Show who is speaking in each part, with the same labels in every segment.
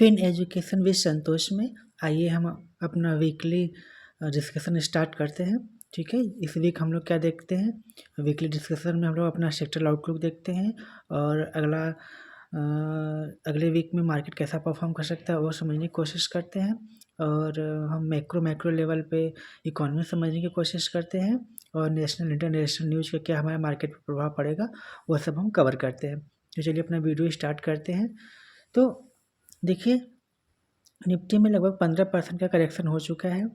Speaker 1: Fin education with संतोष में आइए हम अपना वीकली डिस्कशन स्टार्ट करते हैं। ठीक है, इस वीक हम लोग क्या देखते हैं, वीकली डिस्कशन में हम लोग अपना सेक्टरल आउटलुक देखते हैं और अगले वीक में मार्केट कैसा परफॉर्म कर सकता है वो समझने की कोशिश करते हैं। और हम मैक्रो लेवल पे इकोनॉमी समझने की कोशिश करते हैं और नेशनल इंटरनेशनल न्यूज़ का क्या हमारे मार्केट पर प्रभाव पड़ेगा वो सब हम कवर करते हैं। तो चलिए अपना वीडियो स्टार्ट करते हैं। तो देखिए, निफ्टी में लगभग 15% का करेक्शन हो चुका है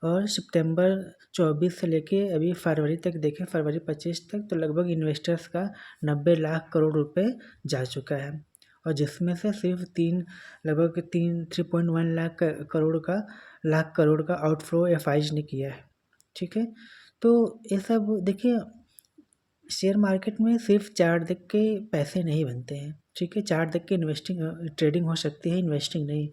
Speaker 1: और सितंबर 24 से लेके अभी फरवरी तक देखें, फरवरी 25 तक तो लगभग इन्वेस्टर्स का 90 लाख करोड़ रुपए जा चुका है और जिसमें से सिर्फ लगभग 3.1 लाख करोड़ का आउटफ्लो एफआईज ने किया है। ठीक है, तो ये सब देखिए, शेयर मार्केट में सिर्फ चार्ट देख के पैसे नहीं बनते हैं। ठीक है, चार्ट देख के ट्रेडिंग हो सकती है, इन्वेस्टिंग नहीं।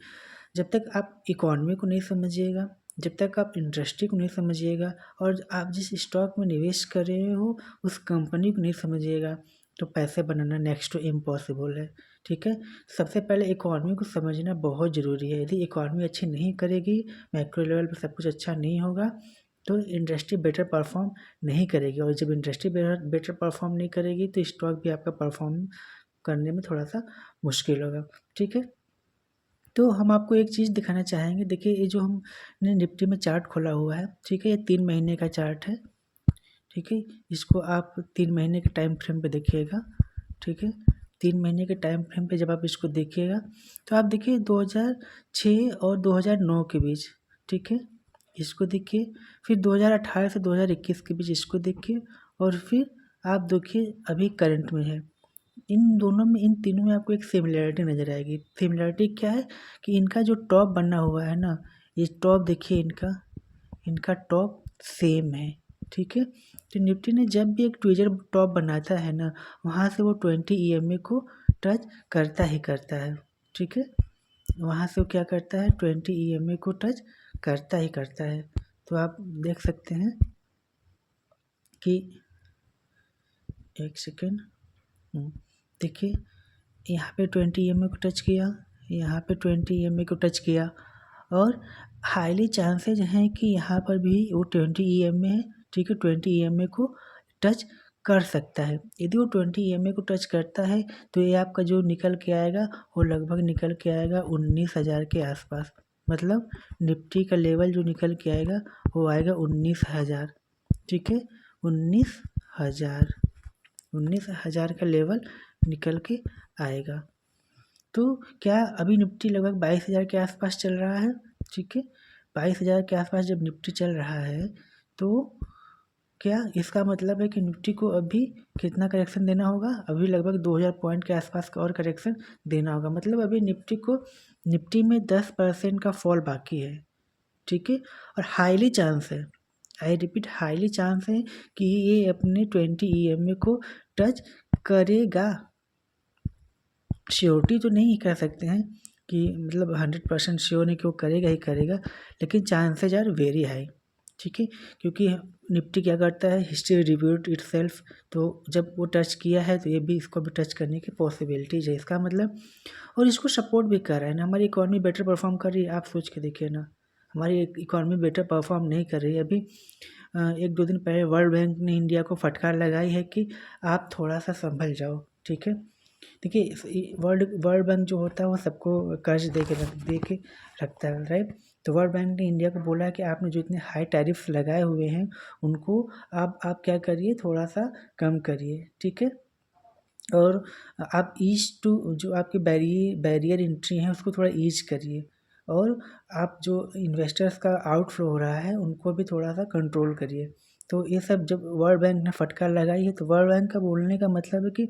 Speaker 1: जब तक आप इकोनॉमी को नहीं समझिएगा, जब तक आप इंडस्ट्री को नहीं समझिएगा और आप जिस स्टॉक में निवेश कर रहे हो उस कंपनी को नहीं समझिएगा तो पैसे बनाना नेक्स्ट टू इम्पॉसिबल है। ठीक है, सबसे पहले इकोनॉमी को समझना बहुत ज़रूरी है। यदि इकोनॉमी अच्छी नहीं करेगी, मैक्रो लेवल पर सब कुछ अच्छा नहीं होगा तो इंडस्ट्री बेटर परफॉर्म नहीं करेगी और जब इंडस्ट्री बेटर परफॉर्म नहीं करेगी तो स्टॉक भी आपका परफॉर्म करने में थोड़ा सा मुश्किल होगा। ठीक है, तो हम आपको एक चीज़ दिखाना चाहेंगे। देखिए, ये जो हमने निफ्टी में चार्ट खोला हुआ है, ठीक है, ये 3 महीने का चार्ट है। ठीक है, इसको आप 3 महीने के टाइम फ्रेम पे देखिएगा। ठीक है, 3 महीने के टाइम फ्रेम पे जब आप इसको देखिएगा तो आप देखिए 2006 और 2009 के बीच, ठीक है, इसको देखिए, फिर 2018 से 2021 के बीच इसको देखिए और फिर आप देखिए अभी करंट में है। इन दोनों में, इन तीनों में आपको एक सिमिलैरिटी नज़र आएगी। सिमिलैरिटी क्या है कि इनका जो टॉप बना हुआ है ना, ये टॉप देखिए, इनका टॉप सेम है। ठीक है, तो निफ्टी ने जब भी एक ट्विजर टॉप बनाता है ना, वहाँ से वो 20 EMA को टच करता ही करता है। ठीक है, वहाँ से वो क्या करता है, 20 EMA को टच करता ही करता है। तो आप देख सकते हैं कि एक सेकेंड, देखिए यहाँ पे 20 EMA को टच किया, यहाँ पे 20 EMA को टच किया और हाईली चांसेज हैं कि यहाँ पर भी वो 20 EMA है। ठीक है, 20 EMA को टच कर सकता है। यदि वो 20 EMA को टच करता है तो ये आपका जो निकल के आएगा वो लगभग निकल के आएगा 19,000 के आसपास। मतलब निफ्टी का लेवल जो निकल के आएगा वो आएगा 19,000। ठीक है, 19,000 का लेवल निकल के आएगा। तो क्या अभी निफ्टी लगभग 22,000 के आसपास चल रहा है। ठीक है, 22,000 के आसपास जब निफ्टी चल रहा है तो क्या इसका मतलब है कि निफ्टी को अभी कितना करेक्शन देना होगा, अभी लगभग 2,000 पॉइंट के आसपास का और करेक्शन देना होगा। मतलब अभी निफ्टी में 10% का फॉल बाकी है। ठीक है, और हाईली चांस है, आई रिपीट, हाईली चांस है कि ये अपने 20 EMA को टच करेगा। श्योरिटी तो नहीं कह सकते हैं कि मतलब 100% श्योर नहीं कि वो करेगा ही करेगा, लेकिन चांसेज आर वेरी हाई। ठीक है, क्योंकि निफ्टी क्या करता है, हिस्ट्री रिव्यूड इटसेल्फ, तो जब वो टच किया है तो ये भी इसको भी टच करने की पॉसिबिलिटीज है। इसका मतलब, और इसको सपोर्ट भी कर रहा है ना, हमारी इकॉनमी बेटर परफॉर्म कर रही है। आप सोच के देखिए ना, हमारी इकॉनमी बेटर परफॉर्म नहीं कर रही है। अभी 1-2 दिन पहले वर्ल्ड बैंक ने इंडिया को फटकार लगाई है कि आप थोड़ा सा संभल जाओ। ठीक है, देखिए वर्ल्ड बैंक जो होता है वो सबको कर्ज दे के रखता है, राइट। तो वर्ल्ड बैंक ने इंडिया को बोला है कि आपने जो इतने हाई टैरिफ्स लगाए हुए हैं उनको आप क्या करिए, थोड़ा सा कम करिए। ठीक है, और आप जो आपके बैरियर एंट्री हैं उसको थोड़ा ईज करिए और आप जो इन्वेस्टर्स का आउटफ्लो हो रहा है उनको भी थोड़ा सा कंट्रोल करिए। तो ये सब जब वर्ल्ड बैंक ने फटकार लगाई है तो वर्ल्ड बैंक का बोलने का मतलब है कि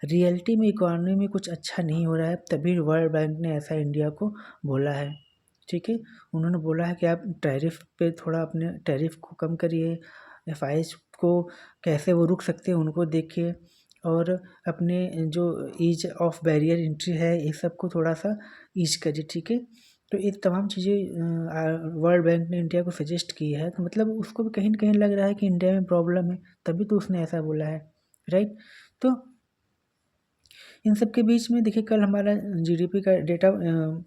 Speaker 1: रियलिटी में इकोनॉमी में कुछ अच्छा नहीं हो रहा है, तभी वर्ल्ड बैंक ने ऐसा इंडिया को बोला है। ठीक है, उन्होंने बोला है कि आप टैरिफ पे थोड़ा अपने टैरिफ को कम करिए, एफआईएस को कैसे वो रुक सकते हैं उनको देखिए और अपने जो ईज ऑफ बैरियर एंट्री है ये सब को थोड़ा सा ईज करिए। ठीक है, तो ये तमाम चीज़ें वर्ल्ड बैंक ने इंडिया को सजेस्ट की है, तो मतलब उसको भी कहीं ना कहीं लग रहा है कि इंडिया में प्रॉब्लम है, तभी तो उसने ऐसा बोला है, राइट। तो इन सब के बीच में देखिए कल हमारा जीडीपी का डेटा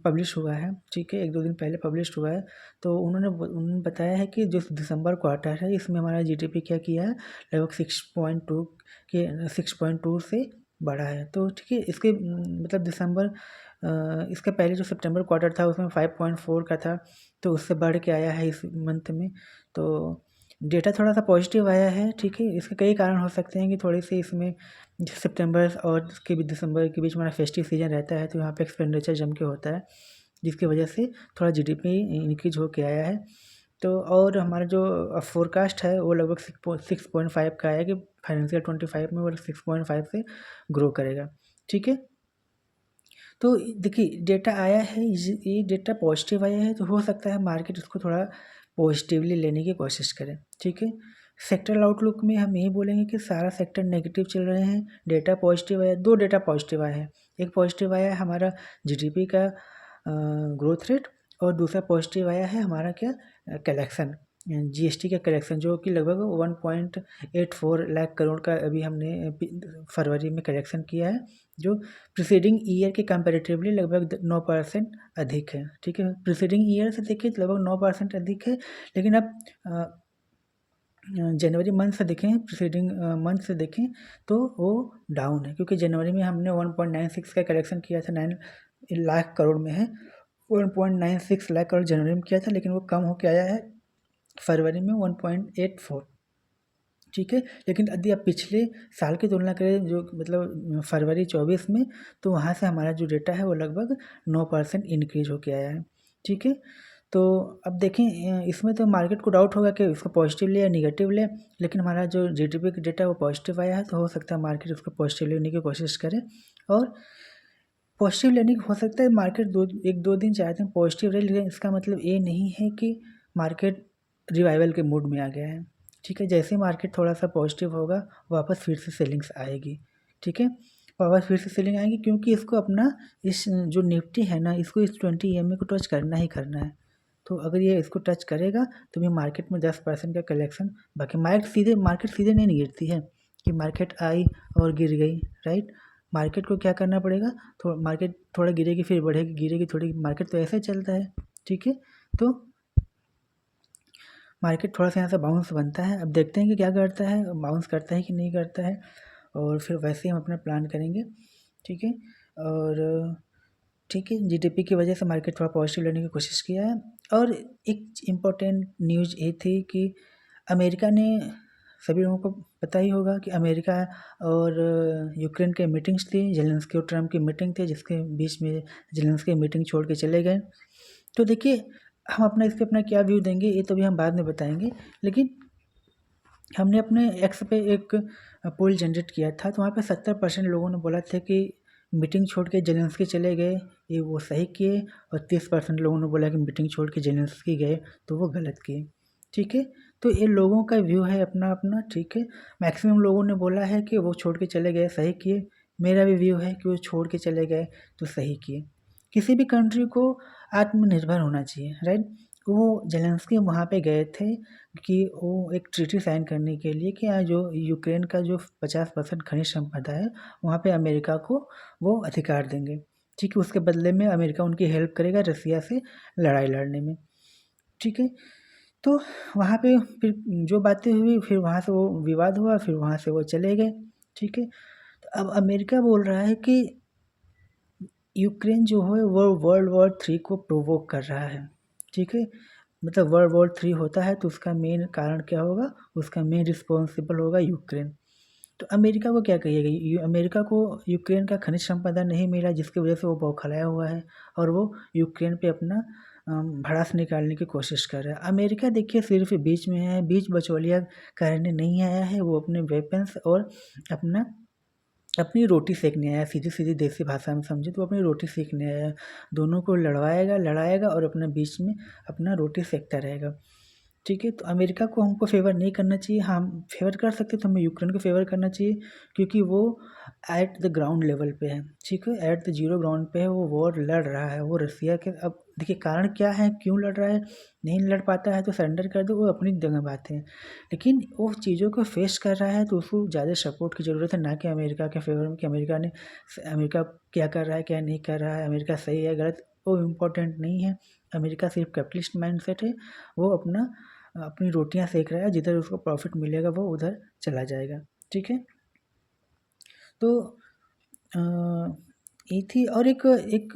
Speaker 1: पब्लिश हुआ है, ठीक है, 1-2 दिन पहले पब्लिश हुआ है। तो उन्होंने बताया है कि जो दिसंबर क्वार्टर है इसमें हमारा जीडीपी क्या किया है, लगभग 6.2 से बढ़ा है। तो ठीक है, इसके मतलब इसके पहले जो सितंबर क्वार्टर था उसमें 5.4 का था, तो उससे बढ़ के आया है इस मंथ में। तो डेटा थोड़ा सा पॉजिटिव आया है, ठीक है। इसके कई कारण हो सकते हैं कि थोड़ी सी इसमें सितंबर और उसके भी दिसंबर के बीच हमारा फेस्टिव सीजन रहता है, तो यहाँ पे एक्सपेंडिचर जम के होता है, जिसकी वजह से थोड़ा जीडीपी इंक्रीज होके आया है। तो और हमारा जो फोरकास्ट है वो लगभग 6.5 का आया कि फाइनेंशियल 25 में वो 6.5 से ग्रो करेगा, ठीक है। तो देखिए डेटा आया है, ये डेटा पॉजिटिव आया है, तो हो सकता है मार्केट उसको थोड़ा पॉजिटिवली लेने की कोशिश करें, ठीक है। सेक्टरल आउटलुक में हम यही बोलेंगे कि सारा सेक्टर नेगेटिव चल रहे हैं। डेटा पॉजिटिव आया, 2 डेटा पॉजिटिव आए हैं। एक पॉजिटिव आया है हमारा जीडीपी का ग्रोथ रेट, और दूसरा पॉजिटिव आया है हमारा क्या, कलेक्शन, जीएसटी का कलेक्शन, जो कि लगभग 1.84 लाख करोड़ का अभी हमने फरवरी में कलेक्शन किया है, जो प्रीसीडिंग ईयर के कंपैरेटिवली लगभग 9% अधिक है, ठीक है। प्रीसीडिंग ईयर से देखिए तो लगभग 9% अधिक है, लेकिन अब जनवरी मंथ से देखें, प्रीसीडिंग मंथ से देखें तो वो डाउन है, क्योंकि जनवरी में हमने 1.96 का कलेक्शन किया था, 9 लाख करोड़ में है, 1.96 लाख करोड़ जनवरी में किया था, लेकिन वो कम होके आया है फरवरी में 1.84, ठीक है। लेकिन यदि आप पिछले साल की तुलना करें, जो मतलब फरवरी 24 में, तो वहाँ से हमारा जो डेटा है वो लगभग 9% इंक्रीज होके आया है, ठीक है। तो अब देखें इसमें तो मार्केट को डाउट होगा कि इसको पॉजिटिव ले या निगेटिव ले, लेकिन हमारा जो जीडीपी का डेटा है वो पॉजिटिव आया है, तो हो सकता है मार्केट उसको पॉजिटिव लेने की कोशिश करे, और पॉजिटिव लेने की हो सकता है मार्केट 1-2 दिन 4 दिन पॉजिटिव रहे, लेकिन इसका मतलब ये नहीं है कि मार्केट रिवाइवल के मूड में आ गया है, ठीक है। जैसे मार्केट थोड़ा सा पॉजिटिव होगा, वापस फिर से सेलिंग्स आएगी, ठीक है, वापस फिर से सेलिंग आएगी, क्योंकि इसको अपना इस जो निफ्टी है ना, इसको इस 20 EMA को टच करना ही करना है। तो अगर ये इसको टच करेगा तो भी मार्केट में 10% का कलेक्शन, बाकी मार्केट सीधे नहीं गिरती है कि मार्केट आई और गिर गई, राइट। मार्केट को क्या करना पड़ेगा, मार्केट थोड़ा गिरेगी फिर बढ़ेगी, गिरेगी थोड़ी, मार्केट तो ऐसे चलता है, ठीक है। तो मार्केट थोड़ा सा यहाँ से बाउंस बनता है, अब देखते हैं कि क्या करता है, बाउंस करता है कि नहीं करता है, और फिर वैसे ही हम अपना प्लान करेंगे, ठीक है। और ठीक है, जीडीपी की वजह से मार्केट थोड़ा पॉजिटिव लेने की कोशिश किया है। और एक इम्पॉर्टेंट न्यूज़ ये थी कि अमेरिका ने, सभी लोगों को पता ही होगा कि अमेरिका और यूक्रेन के मीटिंग्स थी, जेलेंस्की और ट्रम्प की मीटिंग थी, जिसके बीच में जेलेंस्की मीटिंग छोड़ के चले गए। तो देखिए हम अपना क्या व्यू देंगे ये तो भी हम बाद में बताएंगे, लेकिन हमने अपने एक्स पे एक पोल जनरेट किया था, तो वहाँ पे 70% लोगों ने बोला था कि मीटिंग छोड़ के जेलेंस्की चले गए, ये वो सही किए, और 30% लोगों ने बोला कि मीटिंग छोड़ के जेलेंस्की गए तो वो गलत किए, ठीक है। तो ये लोगों का व्यू है अपना अपना, ठीक है। मैक्सिमम लोगों ने बोला है कि वो छोड़ के चले गए सही किए, मेरा भी व्यू है कि वो छोड़ के चले गए तो सही किए। किसी भी कंट्री को आत्मनिर्भर होना चाहिए, राइट। वो जेलेंस्की वहाँ पे गए थे कि वो एक ट्रीटी साइन करने के लिए कि जो यूक्रेन का जो 50% खनिज संपदा है वहाँ पे अमेरिका को वो अधिकार देंगे, ठीक है। उसके बदले में अमेरिका उनकी हेल्प करेगा रसिया से लड़ाई लड़ने में, ठीक है। तो वहाँ पे फिर जो बातें हुई, फिर वहाँ से वो विवाद हुआ, फिर वहाँ से वो चले गए, ठीक है। तो अब अमेरिका बोल रहा है कि यूक्रेन जो है वो वर्ल्ड वॉर 3 को प्रोवोक कर रहा है, ठीक है। मतलब वर्ल्ड वॉर 3 होता है तो उसका मेन कारण क्या होगा, उसका मेन रिस्पॉन्सिबल होगा यूक्रेन। तो अमेरिका को क्या कहिएगा, अमेरिका को यूक्रेन का खनिज संपदा नहीं मिला, जिसकी वजह से वो बौखलाया हुआ है और वो यूक्रेन पे अपना भड़ास निकालने की कोशिश कर रहा है। अमेरिका देखिए सिर्फ बीच में है, बीच बचौलिया करने नहीं आया है, वो अपने वेपन्स और अपनी रोटी सेकने आया, सीधी सीधी देसी भाषा में समझे तो अपनी रोटी सेकने आया। दोनों को लड़ाएगा और अपने बीच में अपना रोटी सेकता रहेगा, ठीक है। तो अमेरिका को हमको फेवर नहीं करना चाहिए, हम फेवर कर सकते तो हमें यूक्रेन को फेवर करना चाहिए, क्योंकि वो एट द ग्राउंड लेवल पे है, ठीक है, एट द जीरो ग्राउंड पे है, वो वॉर लड़ रहा है, वो रसिया के अब देखिए कारण क्या है, क्यों लड़ रहा है, नहीं लड़ पाता है तो सरेंडर कर दो, वो अपनी जगह बात है। लेकिन वो चीज़ों को फेस कर रहा है तो उसको ज़्यादा सपोर्ट की ज़रूरत है, ना कि अमेरिका के फेवर में कि अमेरिका क्या कर रहा है क्या नहीं कर रहा है, अमेरिका सही है गलत, वो इम्पोर्टेंट नहीं है। अमेरिका सिर्फ कैपिटलिस्ट माइंडसेट है, वो अपनी रोटियां सेक रहा है, जिधर उसको प्रॉफिट मिलेगा वो उधर चला जाएगा। ठीक है, तो ये थी। और एक एक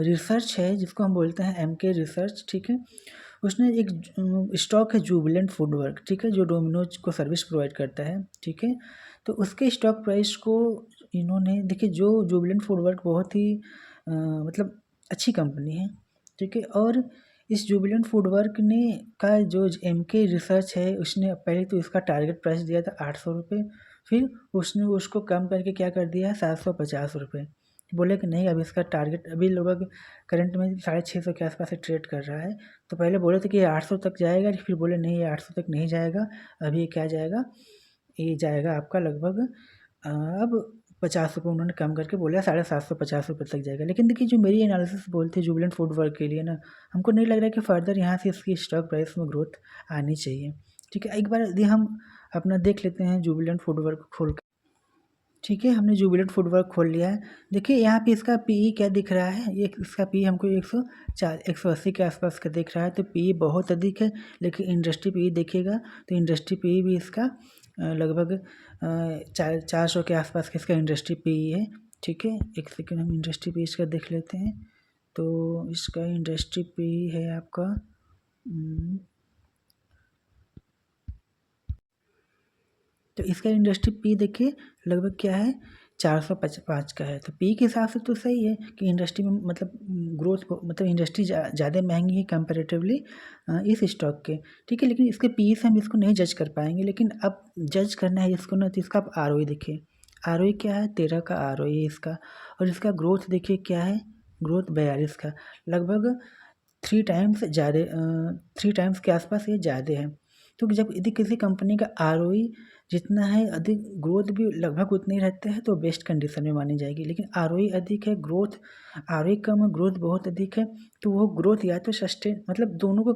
Speaker 1: रिसर्च है जिसको हम बोलते हैं MK रिसर्च। ठीक है, उसने एक स्टॉक है जुबिलेंट फूडवर्क, ठीक है, जो डोमिनोज को सर्विस प्रोवाइड करता है। ठीक है, तो उसके स्टॉक प्राइस को इन्होंने, देखिए जो जुबिलेंट फूडवर्क बहुत ही मतलब अच्छी कंपनी है। ठीक है, और इस जुबिलेंट फूडवर्क ने का जो MK रिसर्च है, उसने पहले तो इसका टारगेट प्राइस दिया था 800 रुपये, फिर उसने उसको कम करके क्या कर दिया है 750 रुपये। बोले कि नहीं, अब इसका टारगेट अभी लगभग करंट में 650 के आसपास से ट्रेड कर रहा है। तो पहले बोले थे कि ये 800 तक जाएगा, फिर बोले नहीं, ये 800 तक नहीं जाएगा, अभी क्या जाएगा, ये जाएगा आपका लगभग अब 50 रुपये उन्होंने कम करके बोला 750 रुपये तक जाएगा। लेकिन देखिए जो मेरी एनालिसिस बोलती है जुबिलेंट फूड वर्क के लिए ना, हमको नहीं लग रहा है कि फर्दर यहाँ से इसकी स्टॉक प्राइस में ग्रोथ आनी चाहिए। ठीक है, एक बार यदि हम अपना देख लेते हैं जुबिलेंट फूड वर्क खोल कर। ठीक है, हमने जुबिलेंट फूडवर्क खोल लिया है। देखिए यहाँ पे इसका PE क्या दिख रहा है, ये इसका PE हमको 180 के आसपास का दिख रहा है, तो PE बहुत अधिक है। लेकिन इंडस्ट्री PE देखिएगा तो इंडस्ट्री PE भी इसका लगभग 400 के आसपास का इसका इंडस्ट्री PE है। ठीक है, एक सेकेंड हम इंडस्ट्री PE इसका देख लेते हैं। तो इसका इंडस्ट्री PE है आपका तो इसका इंडस्ट्री पी देखिए लगभग क्या है 405 का है। तो पी के हिसाब से तो सही है कि इंडस्ट्री में मतलब ग्रोथ मतलब इंडस्ट्री ज़्यादा महंगी है कंपेरेटिवली इस स्टॉक के। ठीक है, लेकिन इसके पी से हम इसको नहीं जज कर पाएंगे। लेकिन अब जज करना है इसको ना, तो इसका आप ROE देखिए, ROE क्या है 13 का ROE इसका। और इसका ग्रोथ देखिए क्या है, ग्रोथ 42 का, लगभग 3 टाइम्स के आसपास ये ज़्यादा है। तो जब यदि किसी कंपनी का ROE जितना है अधिक, ग्रोथ भी लगभग उतनी ही रहते हैं, तो बेस्ट कंडीशन में मानी जाएगी। लेकिन ROE अधिक है, ग्रोथ ROE कम है, ग्रोथ बहुत अधिक है, तो वो ग्रोथ या तो सस्टेन मतलब दोनों को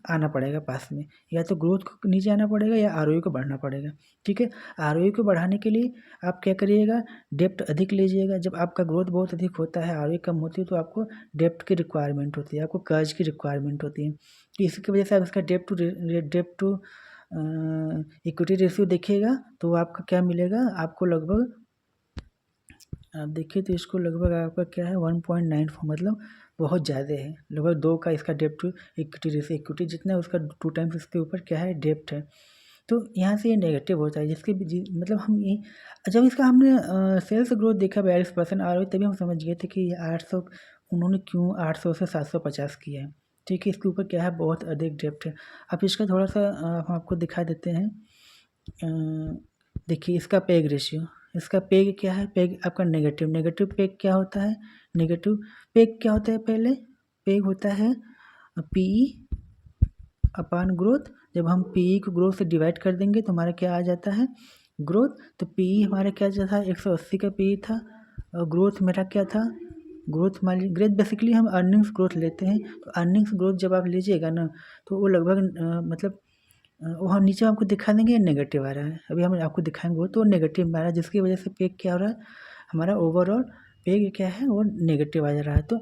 Speaker 1: आना पड़ेगा पास में, या तो ग्रोथ को नीचे आना पड़ेगा या ROE को बढ़ना पड़ेगा। ठीक है, ROE को बढ़ाने के लिए आप क्या करिएगा, डेप्ट अधिक लीजिएगा। जब आपका ग्रोथ बहुत अधिक होता है, ROE कम होती है, तो आपको डेप्ट की रिक्वायरमेंट होती है, आपको कर्ज की रिक्वायरमेंट होती है। तो इसकी वजह से आप इसका डेप्ट टू इक्विटी रेशियो देखिएगा तो आपका क्या मिलेगा, आपको लगभग आप देखिए तो इसको लगभग आपका क्या है 1.94, मतलब बहुत ज़्यादा है, लगभग 2 का इसका डेप्ट टू इक्विटी रेशियो, इक्विटी जितना है उसका 2 टाइम्स इसके ऊपर क्या है डेप्ट है। तो यहाँ से ये नेगेटिव होता है, जिसके मतलब हम ये जब इसका हमने सेल्स ग्रोथ देखा 42% ROE, तभी हम समझ गए थे कि ये 800 उन्होंने क्यों 800 से 750 किया है। ठीक है, इसके ऊपर क्या है बहुत अधिक डेप्ट है। अब इसका थोड़ा सा हम आपको दिखा देते हैं। देखिए इसका पेग रेशियो, इसका पेग क्या है, पेग आपका नेगेटिव पेग क्या होता है, नेगेटिव पेग क्या होता है, पहले पेग होता है PE अपान ग्रोथ। जब हम PE को ग्रोथ से डिवाइड कर देंगे तो हमारा क्या आ जाता है ग्रोथ। तो PE हमारा क्या था 180 का PE था, और ग्रोथ मेरा क्या था, ग्रोथ मान लीजिए ग्रोथ बेसिकली हम अर्निंग्स ग्रोथ लेते हैं। तो अर्निंग्स ग्रोथ जब आप लीजिएगा ना, तो वो लगभग मतलब वो हम नीचे आपको दिखा देंगे नेगेटिव आ रहा है, अभी हम आपको दिखाएंगे वो तो नेगेटिव में आ रहा है, जिसकी वजह से पेग क्या हो रहा है, हमारा ओवरऑल पेग क्या है वो नेगेटिव आ जा रहा है। तो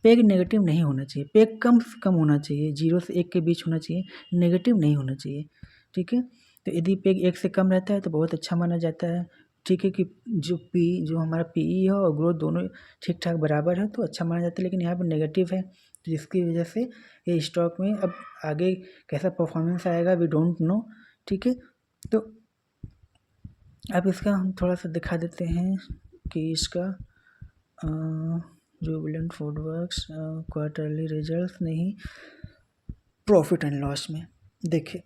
Speaker 1: पेग नेगेटिव नहीं होना चाहिए, पेग कम से कम होना चाहिए, 0 से 1 के बीच होना चाहिए, नेगेटिव नहीं होना चाहिए। ठीक है, तो यदि पेग 1 से कम रहता है तो बहुत अच्छा माना जाता है। ठीक है, कि जो हमारा PE है और ग्रोथ दोनों ठीक ठाक बराबर है तो अच्छा माना जाता है। लेकिन यहाँ पर नेगेटिव है, तो जिसकी वजह से ये स्टॉक में अब आगे कैसा परफॉर्मेंस आएगा वी डोंट नो। ठीक है, तो अब इसका हम थोड़ा सा दिखा देते हैं कि इसका जुबिलेंट फूडवर्क्स क्वार्टरली रिजल्ट्स नहीं, प्रॉफिट एंड लॉस में देखिए,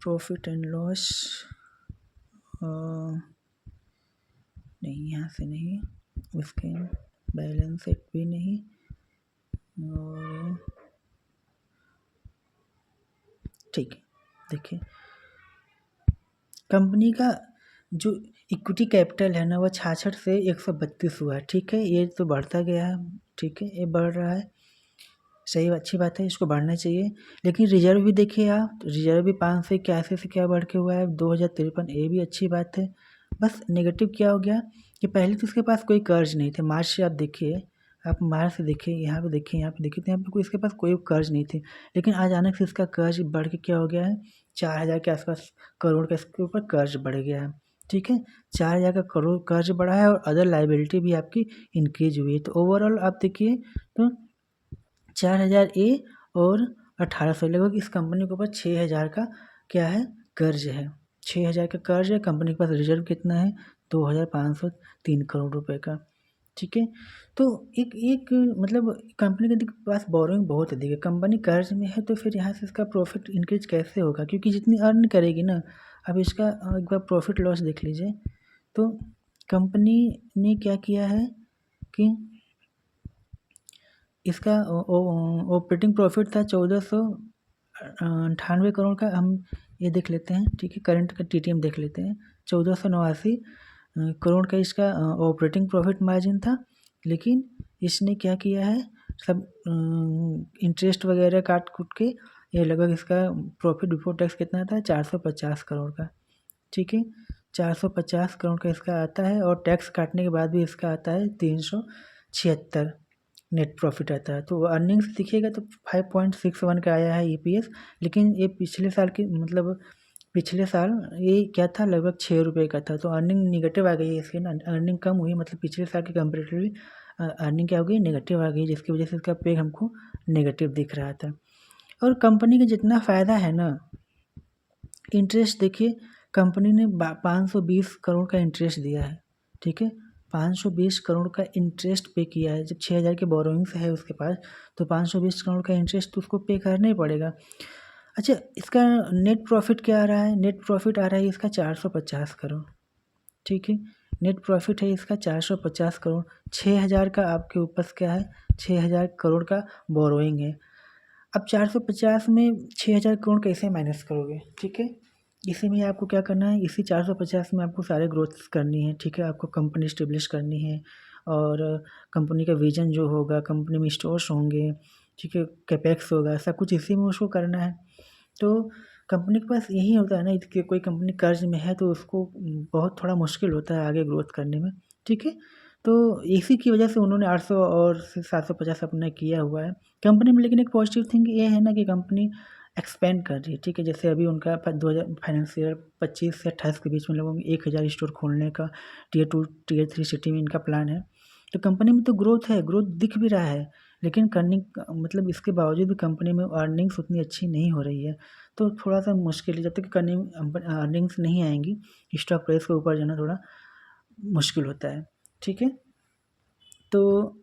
Speaker 1: प्रॉफिट एंड लॉस नहीं, यहाँ से नहीं, उसके बैलेंस शीट भी नहीं, और ठीक है देखिए कंपनी का जो इक्विटी कैपिटल है ना वो 66 से 132 हुआ है, ठीक है। ये तो बढ़ता गया है, ठीक है, ये बढ़ रहा है, सही अच्छी बात है, इसको बढ़ना चाहिए। लेकिन रिजर्व भी देखिए आप, तो रिजर्व भी 581 से क्या बढ़ के हुआ है 2053, ये भी अच्छी बात है। बस नेगेटिव क्या हो गया कि पहले तो इसके पास कोई कर्ज नहीं थे, मार्च से आप देखिए, आप मार्च से देखिए, यहाँ पे देखिए, यहाँ पे देखिए, तो यहाँ पे कोई इसके पास कोई कर्ज नहीं थे। लेकिन अचानक से इसका कर्ज बढ़ के क्या हो गया है, 4000 के आसपास करोड़ का इसके ऊपर कर्ज बढ़ गया है, ठीक है। 4000 का करोड़ कर्ज बढ़ा है और अदर लाइबिलिटी भी आपकी इंक्रीज हुई है। तो ओवरऑल आप देखिए तो 4000 ए और 1800, लगभग इस कंपनी के ऊपर 6000 का क्या है, कर्ज है। 6000 का कर्ज है, कंपनी के पास रिजर्व कितना है, 2503 करोड़ रुपए का, ठीक है। तो एक एक मतलब कंपनी के पास बोरोइंग बहुत अधिक है, कंपनी कर्ज में है, तो फिर यहाँ से इसका प्रॉफिट इंक्रीज कैसे होगा, क्योंकि जितनी अर्न करेगी ना। अब इसका एक बार प्रॉफिट लॉस देख लीजिए, तो कंपनी ने क्या किया है कि इसका ऑपरेटिंग प्रॉफिट था 1498 करोड़ का, हम ये देख लेते हैं, ठीक है, करंट का टीटीएम देख लेते हैं। 1489 करोड़ का इसका ऑपरेटिंग प्रॉफिट मार्जिन था। लेकिन इसने क्या किया है, सब इंटरेस्ट वगैरह काट कूट के ये लगभग इसका प्रॉफिट बिफोर टैक्स कितना था, 450 करोड़ का, ठीक है। 450 करोड़ का इसका आता है, और टैक्स काटने के बाद भी इसका आता है 376 नेट प्रॉफिट आता है। तो अर्निंग्स दिखिएगा तो 5.61 का आया है ईपीएस। लेकिन ये पिछले साल की मतलब पिछले साल ये क्या था, लगभग 6 रुपये का था। तो अर्निंग निगेटिव आ गई है इसकी ना, अर्निंग कम हुई, मतलब पिछले साल के कंपेरेटिवली अर्निंग क्या हो गई, नेगेटिव आ गई, जिसकी वजह से इसका पे हमको नेगेटिव दिख रहा था। और कंपनी का जितना फ़ायदा है ना, इंटरेस्ट देखिए, कंपनी ने 520 करोड़ का इंटरेस्ट दिया है, ठीक है। 520 करोड़ का इंटरेस्ट पे किया है। जब 6000 के बोरोइंग्स है उसके पास, तो 520 करोड़ का इंटरेस्ट तो उसको पे करना ही पड़ेगा। अच्छा, इसका नेट प्रॉफिट क्या आ रहा है, नेट प्रॉफिट आ रहा है इसका 450 करोड़, ठीक है। नेट प्रॉफिट है इसका 450 करोड़। 6000 का आपके ऊपर क्या है, 6000 करोड़ का बोरोइंग है। अब 450 में 6000 करोड़ कैसे माइनस करोगे, ठीक है। इसी में आपको क्या करना है, इसी 450 में आपको सारे ग्रोथ करनी है, ठीक है। आपको कंपनी इस्टेब्लिश करनी है, और कंपनी का विजन जो होगा, कंपनी में स्टोर्स होंगे, ठीक है, कैपेक्स होगा, सब कुछ इसी में उसको करना है। तो कंपनी के पास यही होता है ना कि कोई कंपनी कर्ज में है तो उसको बहुत थोड़ा मुश्किल होता है आगे ग्रोथ करने में, ठीक है। तो इसी की वजह से उन्होंने 800 और 750 अपना किया हुआ है कंपनी में। लेकिन एक पॉजिटिव थिंग ये है ना कि कंपनी एक्सपेंड कर रही है, ठीक है। जैसे अभी उनका 2000 फाइनेंशियल 25 से 28 के बीच में लोगों 1000 स्टोर खोलने का टियर 2 टियर 3 सिटी में इनका प्लान है। तो कंपनी में तो ग्रोथ है, ग्रोथ दिख भी रहा है, लेकिन करने मतलब इसके बावजूद भी कंपनी में अर्निंग्स उतनी अच्छी नहीं हो रही है। तो थोड़ा-सा मुश्किल है, जब तक करने अर्निंग्स नहीं आएँगी, स्टॉक प्राइस के ऊपर जाना थोड़ा मुश्किल होता है, ठीक है। तो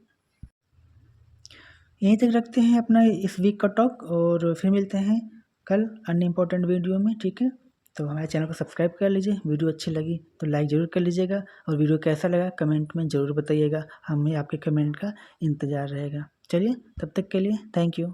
Speaker 1: यहीं तक रखते हैं अपना इस वीक का टॉक, और फिर मिलते हैं कल अन्य इम्पोर्टेंट वीडियो में, ठीक है। तो हमारे चैनल को सब्सक्राइब कर लीजिए, वीडियो अच्छी लगी तो लाइक ज़रूर कर लीजिएगा, और वीडियो कैसा लगा कमेंट में ज़रूर बताइएगा, हमें आपके कमेंट का इंतज़ार रहेगा। चलिए, तब तक के लिए थैंक यू।